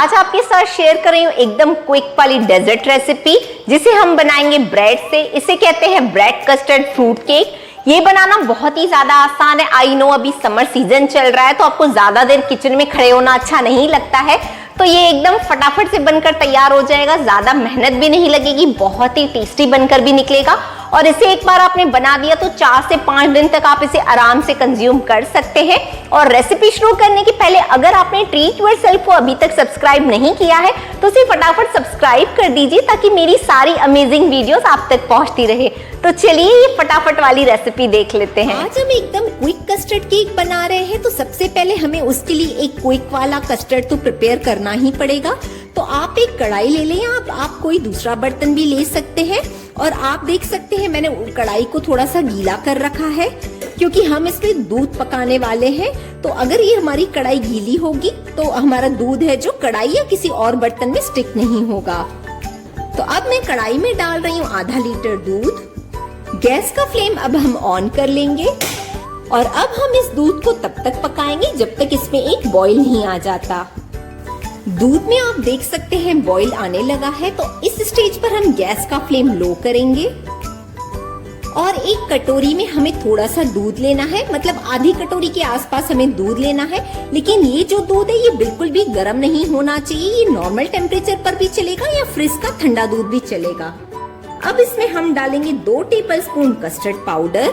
आज आपके साथ शेयर कर रही हूँ एकदम क्विक वाली डेजर्ट रेसिपी जिसे हम बनाएंगे ब्रेड से। इसे कहते हैं ब्रेड कस्टर्ड फ्रूट केक। ये बनाना बहुत ही ज्यादा आसान है। आई नो अभी समर सीजन चल रहा है तो आपको ज्यादा देर किचन में खड़े होना अच्छा नहीं लगता है, तो ये एकदम फटाफट से बनकर तैयार हो जाएगा। ज्यादा मेहनत भी नहीं लगेगी, बहुत ही टेस्टी बनकर भी निकलेगा। और इसे एक बार आपने बना दिया तो 4 से 5 दिन तक आप इसे आराम से कंज्यूम कर सकते हैं। और रेसिपी शुरू करने के पहले अगर आपने ट्रीट योरसेल्फ को अभी तक सब्सक्राइब नहीं किया है तो इसे फटाफट सब्सक्राइब कर दीजिए ताकि मेरी सारी अमेजिंग वीडियोस आप तक पहुंचती रहे। तो चलिए ये फटाफट वाली रेसिपी देख लेते हैं। आज हम एकदम क्विक कस्टर्ड केक बना रहे हैं, तो सबसे पहले हमें उसके लिए एक क्विक वाला कस्टर्ड तो प्रिपेयर करना ही पड़ेगा। तो आप एक कढ़ाई ले लें, आप कोई दूसरा बर्तन भी ले सकते हैं। और आप देख सकते हैं मैंने कढ़ाई को थोड़ा सा गीला कर रखा है क्योंकि हम इसमें दूध पकाने वाले हैं। तो अगर ये हमारी कढ़ाई गीली होगी तो हमारा दूध है जो कढ़ाई या किसी और बर्तन में स्टिक नहीं होगा। तो अब मैं कढ़ाई में डाल रही हूँ आधा लीटर दूध। गैस का फ्लेम अब हम ऑन कर लेंगे और अब हम इस दूध को तब तक पकाएंगे जब तक इसमें एक बॉईल नहीं आ जाता। दूध में आप देख सकते हैं बॉईल आने लगा है, तो इस स्टेज पर हम गैस का फ्लेम लो करेंगे और एक कटोरी में हमें थोड़ा सा दूध लेना है, मतलब आधी कटोरी के आसपास हमें दूध लेना है। लेकिन ये जो दूध है ये बिल्कुल भी गर्म नहीं होना चाहिए, ये नॉर्मल टेम्परेचर पर भी चलेगा या फ्रिज का ठंडा दूध भी चलेगा। अब इसमें हम डालेंगे 2 टेबलस्पून कस्टर्ड पाउडर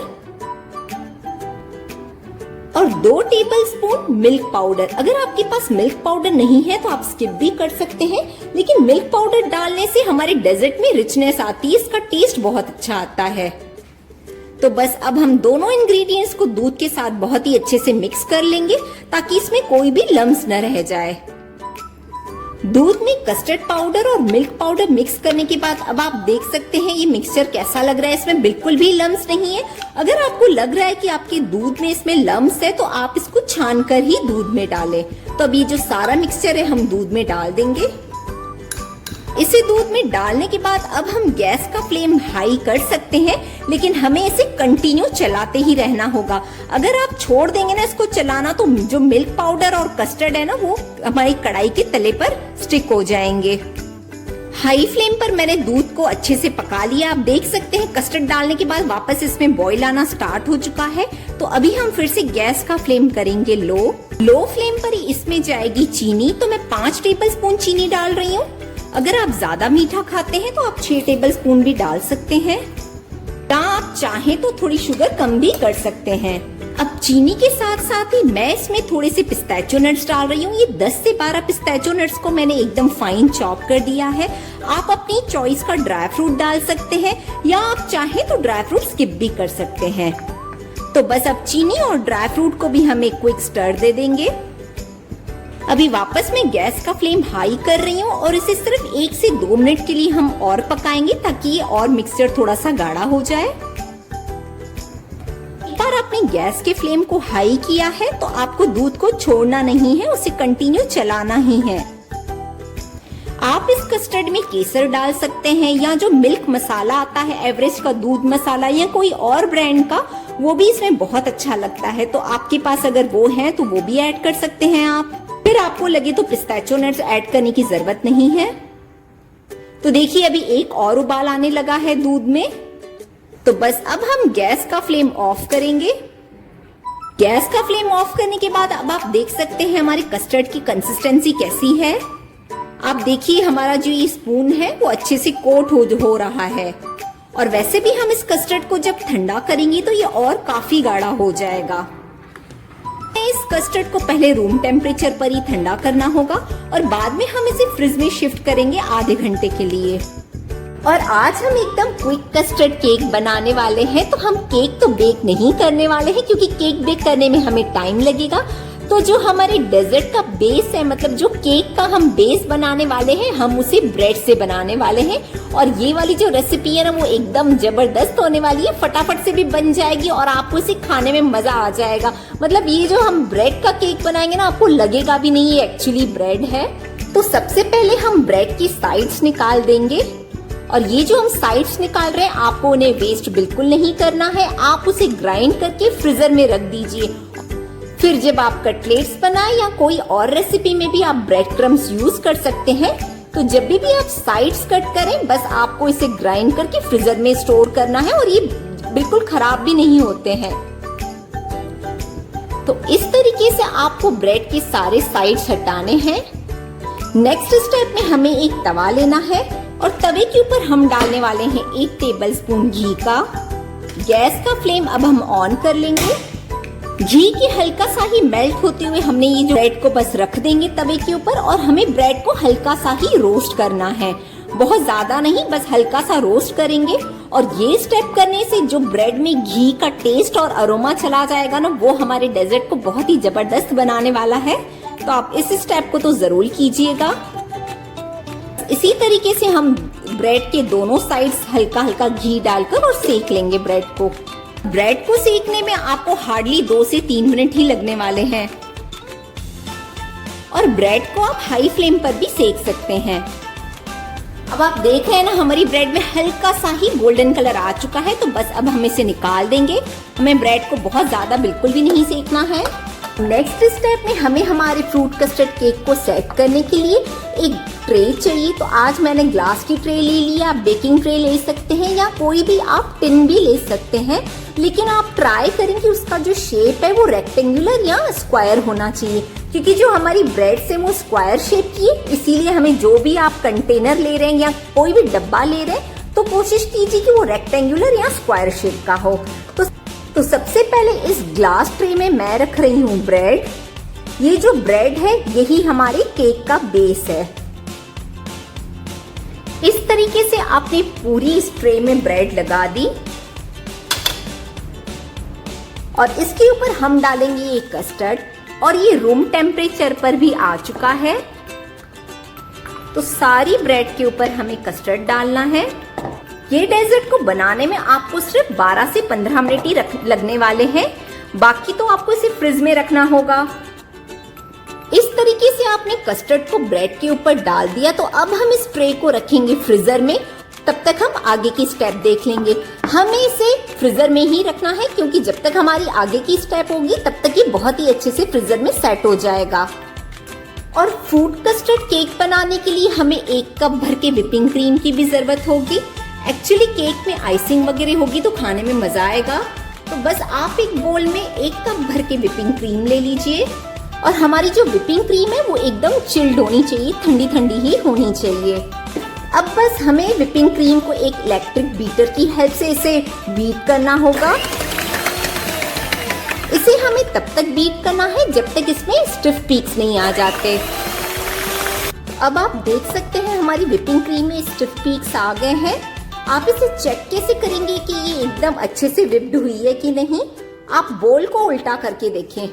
और 2 टेबलस्पून मिल्क पाउडर। अगर आपके पास मिल्क पाउडर नहीं है तो आप स्किप भी कर सकते हैं, लेकिन मिल्क पाउडर डालने से हमारे डेजर्ट में रिचनेस आती है, इसका टेस्ट बहुत अच्छा आता है। तो बस अब हम दोनों इंग्रेडिएंट्स को दूध के साथ बहुत ही अच्छे से मिक्स कर लेंगे ताकि इसमें कोई भी लम्स न रह जाए। दूध में कस्टर्ड पाउडर और मिल्क पाउडर मिक्स करने के बाद अब आप देख सकते हैं ये मिक्सचर कैसा लग रहा है। इसमें बिल्कुल भी लम्स नहीं है। अगर आपको लग रहा है कि आपके दूध में इसमें लम्स है तो आप इसको छान कर ही दूध में डालें। तो अब ये जो सारा मिक्सचर है हम दूध में डाल देंगे। इसे दूध में डालने के बाद अब हम गैस का फ्लेम हाई कर सकते हैं, लेकिन हमें इसे कंटिन्यू चलाते ही रहना होगा। अगर आप छोड़ देंगे ना इसको चलाना तो जो मिल्क पाउडर और कस्टर्ड है ना वो हमारी कढ़ाई के तले पर स्टिक हो जाएंगे। हाई फ्लेम पर मैंने दूध को अच्छे से पका लिया। आप देख सकते हैं कस्टर्ड डालने के बाद वापस इसमें बॉईल आना स्टार्ट हो चुका है। तो अभी हम फिर से गैस का फ्लेम करेंगे लो फ्लेम पर ही इसमें जाएगी चीनी। तो मैं 5 टेबलस्पून चीनी डाल रही हूँ। अगर आप ज्यादा मीठा खाते हैं तो आप 6 टेबलस्पून भी डाल सकते हैं, या आप चाहें तो थोड़ी शुगर कम भी कर सकते हैं। अब चीनी के साथ साथ ही मैं इसमें थोड़े से पिस्ताचियो नट्स डाल रही हूँ। ये 10 से 12 पिस्ताचियो नट्स को मैंने एकदम फाइन चॉप कर दिया है। आप अपनी चॉइस का ड्राई फ्रूट डाल सकते हैं या आप चाहें तो ड्राई फ्रूट स्किप भी कर सकते हैं। तो बस अब चीनी और ड्राई फ्रूट को भी हम एक क्विक स्टर दे देंगे। अभी वापस मैं गैस का फ्लेम हाई कर रही हूँ और इसे सिर्फ 1 से 2 मिनट के लिए हम और पकाएंगे ताकि ये और मिक्सचर थोड़ा सा गाढ़ा हो जाए। एक बार आपने गैस के फ्लेम को हाई किया है तो आपको दूध को छोड़ना नहीं है, उसे कंटिन्यू चलाना ही है। आप इस कस्टर्ड में केसर डाल सकते हैं या जो मिल्क मसाला आता है एवरेस्ट का दूध मसाला या कोई और ब्रांड का, वो भी इसमें बहुत अच्छा लगता है। तो आपके पास अगर वो है तो वो भी ऐड कर सकते हैं आप। फिर आपको लगे तो पिस्ताचियो नट्स ऐड करने की जरूरत नहीं है। तो देखिए अभी एक और उबाल आने लगा है दूध में। तो बस अब हम गैस का फ्लेम ऑफ करेंगे। गैस का फ्लेम ऑफ करने के बाद अब आप देख सकते हैं हमारे कस्टर्ड की कंसिस्टेंसी कैसी है। आप देखिए हमारा जो ये स्पून है वो अच्छे से कोट हो रहा है। और वैसे भी हम इस कस्टर्ड को जब ठंडा करेंगे तो ये और काफी गाढ़ा हो जाएगा। इस कस्टर्ड को पहले रूम टेम्परेचर पर ही ठंडा करना होगा और बाद में हम इसे फ्रिज में शिफ्ट करेंगे आधे घंटे के लिए। और आज हम एकदम क्विक कस्टर्ड केक बनाने वाले हैं। तो हम केक तो बेक नहीं करने वाले हैं क्योंकि केक बेक करने में हमें टाइम लगेगा। तो जो हमारे डेजर्ट का बेस है, मतलब जो केक का हम बेस बनाने वाले हैं, हम उसे ब्रेड से बनाने वाले हैं। और ये वाली जो रेसिपी है ना वो एकदम जबरदस्त होने वाली है, फटाफट से भी बन जाएगी और आपको इसे खाने में मजा आ जाएगा। मतलब ये जो हम ब्रेड का केक बनाएंगे ना आपको लगेगा भी नहीं ये एक्चुअली ब्रेड है। तो सबसे पहले हम ब्रेड की साइड्स निकाल देंगे और ये जो हम साइड्स निकाल रहे हैं आपको उन्हें वेस्ट बिल्कुल नहीं करना है। आप उसे ग्राइंड करके फ्रीजर में रख दीजिए। फिर जब आप कटलेट्स बनाए या कोई और रेसिपी में भी आप ब्रेड क्रम्स यूज कर सकते हैं। तो जब भी आप साइड्स कट करें, बस आपको इसे ग्राइंड करके फ्रीजर में स्टोर करना है और ये बिल्कुल खराब भी नहीं होते हैं। तो इस तरीके से आपको ब्रेड के सारे साइड्स हटाने हैं। नेक्स्ट स्टेप में हमें एक तवा लेना है और तवे के ऊपर हम डालने वाले हैं 1 टेबलस्पून घी का। गैस का फ्लेम अब हम ऑन कर लेंगे। घी के हल्का सा ही मेल्ट होते हुए हमने ये जो ब्रेड को बस रख देंगे तवे के ऊपर और हमें ब्रेड को हल्का सा ही रोस्ट करना है, बहुत ज्यादा नहीं, बस हल्का सा रोस्ट करेंगे। और ये स्टेप करने से जो ब्रेड में घी का टेस्ट और अरोमा चला जाएगा ना, वो हमारे डेजर्ट को बहुत ही जबरदस्त बनाने वाला है। तो आप इस स्टेप को तो जरूर कीजिएगा। इसी तरीके से हम ब्रेड के दोनों साइड्स हल्का हल्का घी डालकर और सेक लेंगे ब्रेड को। ब्रेड को सेकने में आपको हार्डली 2 से 3 मिनट ही लगने वाले हैं और ब्रेड को आप हाई फ्लेम पर भी सेक सकते हैं। अब आप देख रहे हैं ना, हमारी ब्रेड में हल्का सा ही गोल्डन कलर आ चुका है। तो बस अब हम इसे निकाल देंगे। हमें ब्रेड को बहुत ज्यादा बिल्कुल भी नहीं सेकना है। नेक्स्ट स्टेप में हमें हमारे फ्रूट कस्टर्ड केक को सेट करने के लिए एक ट्रे चाहिए। तो आज मैंने ग्लास की ट्रे ले ली, आप बेकिंग ट्रे ले सकते हैं या कोई भी आप टिन भी ले सकते हैं, लेकिन आप ट्राई करें कि उसका जो शेप है वो रेक्टेंगुलर या स्क्वायर होना चाहिए, क्योंकि जो हमारी ब्रेड से वो स्क्वायर शेप की है। इसीलिए हमें जो भी आप कंटेनर ले रहे हैं या कोई भी डब्बा ले रहे हैं तो कोशिश कीजिए कि वो रेक्टेंगुलर या स्क्वायर शेप का हो। तो सबसे पहले इस ग्लास ट्रे में मैं रख रही हूँ ब्रेड। ये जो ब्रेड है यही हमारे केक का बेस है। इस तरीके से आपने पूरी इस ट्रे में ब्रेड लगा दी और इसके ऊपर हम डालेंगे ये कस्टर्ड और ये रूम टेम्परेचर पर भी आ चुका है। तो सारी ब्रेड के ऊपर हमें कस्टर्ड डालना है। ये डेजर्ट को बनाने में आपको सिर्फ 12 से 15 मिनट ही लगने वाले हैं, बाकी तो आपको इसे फ्रिज में रखना होगा। इस तरीके से आपने कस्टर्ड को ब्रेड के ऊपर डाल दिया। तो अब हम इस ट्रे को रखेंगे फ्रीजर में। तब तक हम आगे की स्टेप देख लेंगे। हमें इसे फ्रीजर में ही रखना है, क्योंकि जब तक हमारी आगे की स्टेप होगी तब तक ये बहुत ही अच्छे से फ्रीजर में सेट हो जाएगा। और फ्रूट कस्टर्ड केक बनाने के लिए हमें 1 कप भर के व्हिपिंग क्रीम की भी जरूरत होगी। एक्चुअली केक में आइसिंग वगैरह होगी तो खाने में मजा आएगा। तो बस आप एक बोल में 1 कप भर के व्हिपिंग क्रीम ले लीजिए और हमारी जो व्हिपिंग क्रीम है वो एकदम चिल्ड होनी चाहिए, ठंडी ठंडी ही होनी चाहिए। अब बस हमें व्हिपिंग क्रीम को एक इलेक्ट्रिक बीटर की हेल्प से इसे बीट करना होगा। इसे हमें तब तक बीट करना है जब तक इसमें स्टिफ पीक्स नहीं आ जाते। अब आप देख सकते हैं हमारी व्हिपिंग क्रीम में स्टिफ पीक्स आ गए हैं। आप इसे चेक कैसे करेंगे कि ये एकदम अच्छे से व्हिप्ड हुई है कि नहीं? आप बोल को उल्टा करके देखें।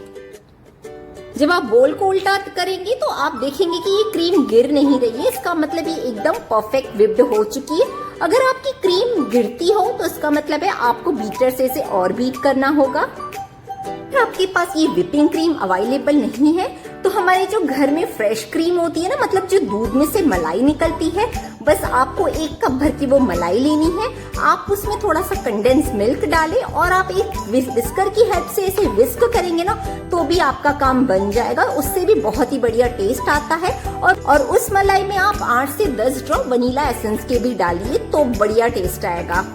जब आप बोल को उल्टा करेंगे तो आप देखेंगे कि ये क्रीम गिर नहीं रही है, इसका मतलब ये एकदम परफेक्ट व्हिप्ड हो चुकी है। अगर आपकी क्रीम गिरती हो तो इसका मतलब है आपको बीटर से इसे और बीट करना होगा। अगर आपके पास ये व्हिपिंग क्रीम अवेलेबल नहीं है तो हमारे जो घर में फ्रेश क्रीम होती है ना, मतलब जो दूध में से मलाई निकलती है, बस आपको 1 कप भर की वो मलाई लेनी है। आप उसमें थोड़ा सा कंडेंस मिल्क डालें और आप एक विस्कर की हेल्प से इसे विस्क करेंगे ना तो भी आपका काम बन जाएगा। उससे भी बहुत ही बढ़िया टेस्ट आता है। और उस मलाई में आप 8 से 10 ड्रॉप वनीला एसेंस के भी डालिए तो बढ़िया टेस्ट आएगा।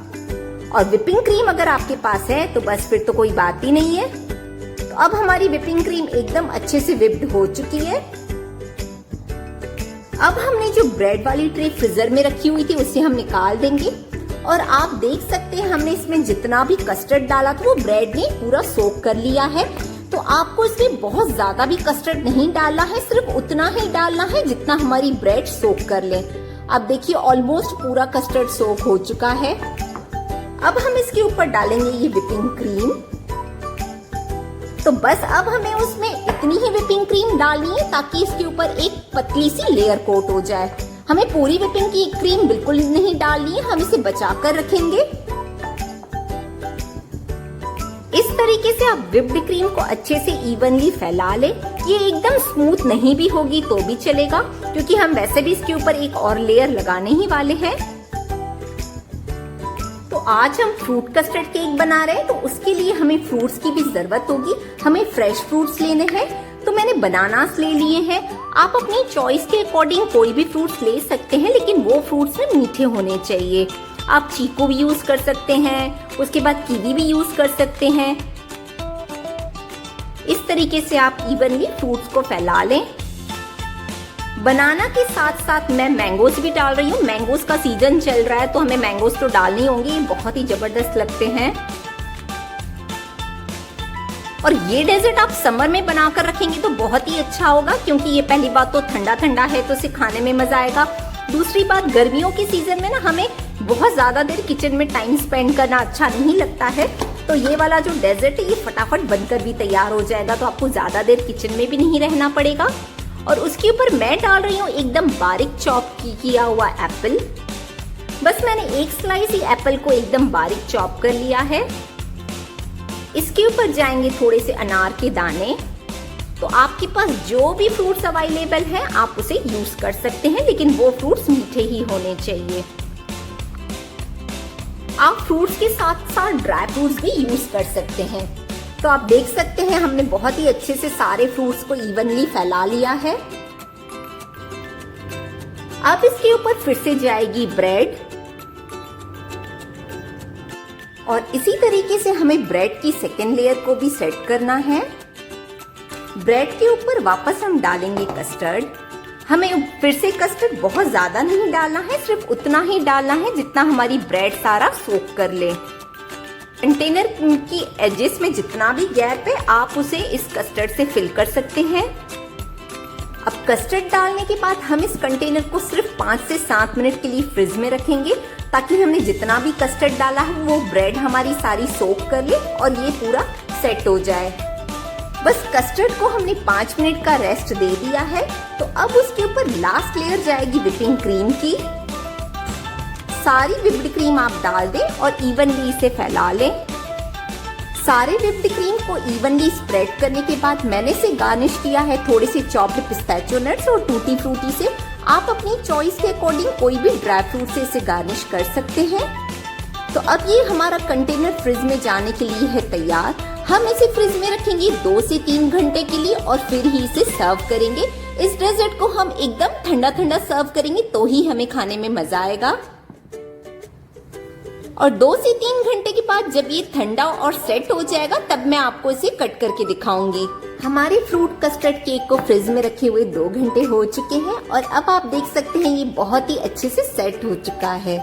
और व्हिपिंग क्रीम अगर आपके पास है तो बस फिर तो कोई बात ही नहीं है। तो अब हमारी व्हिपिंग क्रीम एकदम अच्छे से व्हिप्ड हो चुकी है। अब हमने जो ब्रेड वाली ट्रे फ्रीजर में रखी हुई थी उसे हम निकाल देंगे और आप देख सकते हैं हमने इसमें जितना भी कस्टर्ड डाला था वो ब्रेड ने पूरा सोक कर लिया है। तो आपको इसमें बहुत ज्यादा भी कस्टर्ड नहीं डालना है, सिर्फ उतना ही डालना है जितना हमारी ब्रेड सोक कर ले। अब देखिए ऑलमोस्ट पूरा कस्टर्ड सोक हो चुका है। अब हम इसके ऊपर डालेंगे ये व्हिपिंग क्रीम। तो बस अब हमें उसमें इतनी ही व्हिपिंग क्रीम डालनी है ताकि इसके ऊपर एक पतली सी लेयर कोट हो जाए। हमें पूरी व्हिपिंग की क्रीम बिल्कुल नहीं डालनी है, हम इसे बचा कर रखेंगे। इस तरीके से आप व्हिप्ड क्रीम को अच्छे से इवनली फैला ले। ये एकदम स्मूथ नहीं भी होगी तो भी चलेगा, क्योंकि हम वैसे भी इसके ऊपर एक और लेयर लगाने ही वाले हैं। तो आज हम फ्रूट कस्टर्ड केक बना रहे हैं, तो उसके लिए हमें फ्रूट्स की भी जरूरत होगी। हमें फ्रेश फ्रूट्स लेने हैं, तो मैंने बनानास ले लिए हैं। आप अपनी चॉइस के अकॉर्डिंग कोई भी फ्रूट्स ले सकते हैं, लेकिन वो फ्रूट्स में मीठे होने चाहिए। आप चीकू भी यूज कर सकते हैं, उसके बाद कीवी भी यूज कर सकते हैं। इस तरीके से आप इवनली फ्रूट्स को फैला लें। बनाना के साथ साथ मैं मैंगोज भी डाल रही हूँ। मैंगोज का सीजन चल रहा है, तो हमें मैंगोज तो डालनी होंगी, ये बहुत ही जबरदस्त लगते हैं। और ये डेजर्ट आप समर में बनाकर रखेंगे तो बहुत ही अच्छा होगा, क्योंकि ये पहली बात तो ठंडा ठंडा है, तो इसे खाने में मजा आएगा। दूसरी बात, गर्मियों के सीजन में ना हमें बहुत ज्यादा देर किचन में टाइम स्पेंड करना अच्छा नहीं लगता है, तो ये वाला जो डेजर्ट है ये फटाफट बनकर भी तैयार हो जाएगा, तो आपको ज्यादा देर किचन में भी नहीं रहना पड़ेगा। और उसके ऊपर मैं डाल रही हूँ एकदम बारीक चॉप किया हुआ एप्पल। बस मैंने एक स्लाइस ही एप्पल को एकदम बारीक चॉप कर लिया है। इसके ऊपर जाएंगे थोड़े से अनार के दाने। तो आपके पास जो भी फ्रूट्स अवेलेबल हैं आप उसे यूज कर सकते हैं, लेकिन वो फ्रूट्स मीठे ही होने चाहिए। आप फ्रूट्स के साथ साथ ड्राई फ्रूट्स भी यूज कर सकते हैं। तो आप देख सकते हैं हमने बहुत ही अच्छे से सारे फ्रूट्स को इवनली फैला लिया है। अब इसके ऊपर फिर से जाएगी ब्रेड, और इसी तरीके से हमें ब्रेड की सेकेंड लेयर को भी सेट करना है। ब्रेड के ऊपर वापस हम डालेंगे कस्टर्ड। हमें फिर से कस्टर्ड बहुत ज्यादा नहीं डालना है, सिर्फ उतना ही डालना है जितना हमारी ब्रेड सारा सोक कर ले। कंटेनर की एजेस में जितना भी गैप है आप उसे इस कस्टर्ड से फिल कर सकते हैं। अब कस्टर्ड डालने के बाद हम इस कंटेनर को सिर्फ 5 से 7 मिनट के लिए फ्रिज में रखेंगे, ताकि हमने जितना भी कस्टर्ड डाला है वो ब्रेड हमारी सारी सोक कर ले और ये पूरा सेट हो जाए। बस कस्टर्ड को हमने 5 मिनट का रेस्ट दे दिया है। तो अब उसके ऊपर लास्ट लेयर जाएगी विपिंग क्रीम की। सारी विप्ड क्रीम आप डाल दें और इवनली इसे फैला लें। सारे विप्ड क्रीम को इवनली स्प्रेड करने के बाद मैंने इसे गार्निश किया है थोड़े से चॉप्ड पिस्ताचियो नट्स और टूटी फ्रूटी से। आप अपनी चॉइस के अकॉर्डिंग कोई भी ड्राई फ्रूट से इसे गार्निश कर सकते हैं। तो अब ये हमारा कंटेनर फ्रिज में जाने के लिए है तैयार। हम इसे फ्रिज में रखेंगे 2 से 3 घंटे के लिए और फिर ही इसे सर्व करेंगे। इस डेजर्ट को हम एकदम ठंडा ठंडा सर्व करेंगे, तो ही हमें खाने में मजा आएगा। और 2 से 3 घंटे के बाद जब ये ठंडा और सेट हो जाएगा तब मैं आपको इसे कट करके दिखाऊंगी। हमारे फ्रूट कस्टर्ड केक को फ्रिज में रखे हुए 2 घंटे हो चुके हैं और अब आप देख सकते हैं ये बहुत ही अच्छे से सेट हो चुका है।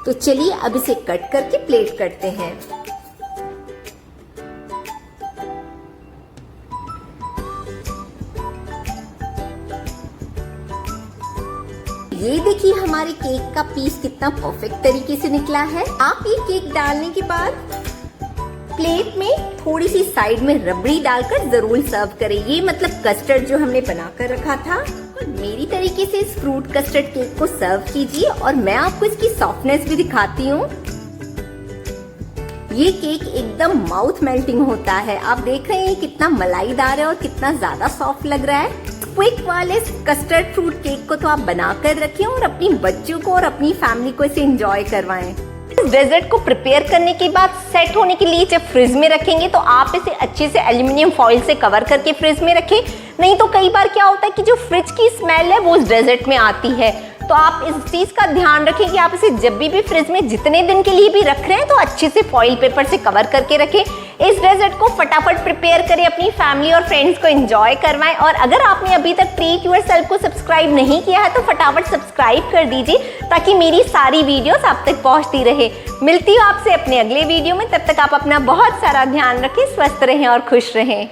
तो चलिए अब इसे कट करके प्लेट करते हैं। ये देखिए हमारे केक का पीस कितना परफेक्ट तरीके से निकला है। आप ये केक डालने के बाद प्लेट में थोड़ी सी साइड में रबड़ी डालकर जरूर सर्व करें। ये मतलब कस्टर्ड जो हमने बनाकर रखा था। और मेरी तरीके से इस फ्रूट कस्टर्ड केक को सर्व कीजिए और मैं आपको इसकी सॉफ्टनेस भी दिखाती हूँ। ये केक एकदम माउथ मेल्टिंग होता है। आप देख रहे हैं कितना मलाईदार है और कितना ज्यादा सॉफ्ट लग रहा है। क्विक वाले कस्टर्ड फ्रूट केक को तो आप बनाकर रखें और अपनी बच्चों को और अपनी फैमिली को इसे एंजॉय करवाएं। इस डेजर्ट को प्रिपेयर करने के बाद सेट होने के लिए जब फ्रिज में रखेंगे तो आप इसे अच्छे से एल्यूमिनियम फॉइल से कवर करके फ्रिज में रखें। नहीं तो कई बार क्या होता है कि जो फ्रिज की स्मेल है वो उस डेजर्ट में आती है। तो आप इस चीज का ध्यान रखें कि आप इसे जब भी फ्रिज में जितने दिन के लिए भी रख रहे हैं तो अच्छे से फॉइल पेपर से कवर करके रखें। इस डेजर्ट को फटाफट प्रिपेयर करें, अपनी फैमिली और फ्रेंड्स को एंजॉय करवाएं। और अगर आपने अभी तक ट्रीट योरसेल्फ को सब्सक्राइब नहीं किया है तो फटाफट सब्सक्राइब कर दीजिए, ताकि मेरी सारी वीडियोस आप तक पहुंचती रहे। मिलती हूँ आपसे अपने अगले वीडियो में, तब तक आप अपना बहुत सारा ध्यान रखें, स्वस्थ रहें और खुश रहें।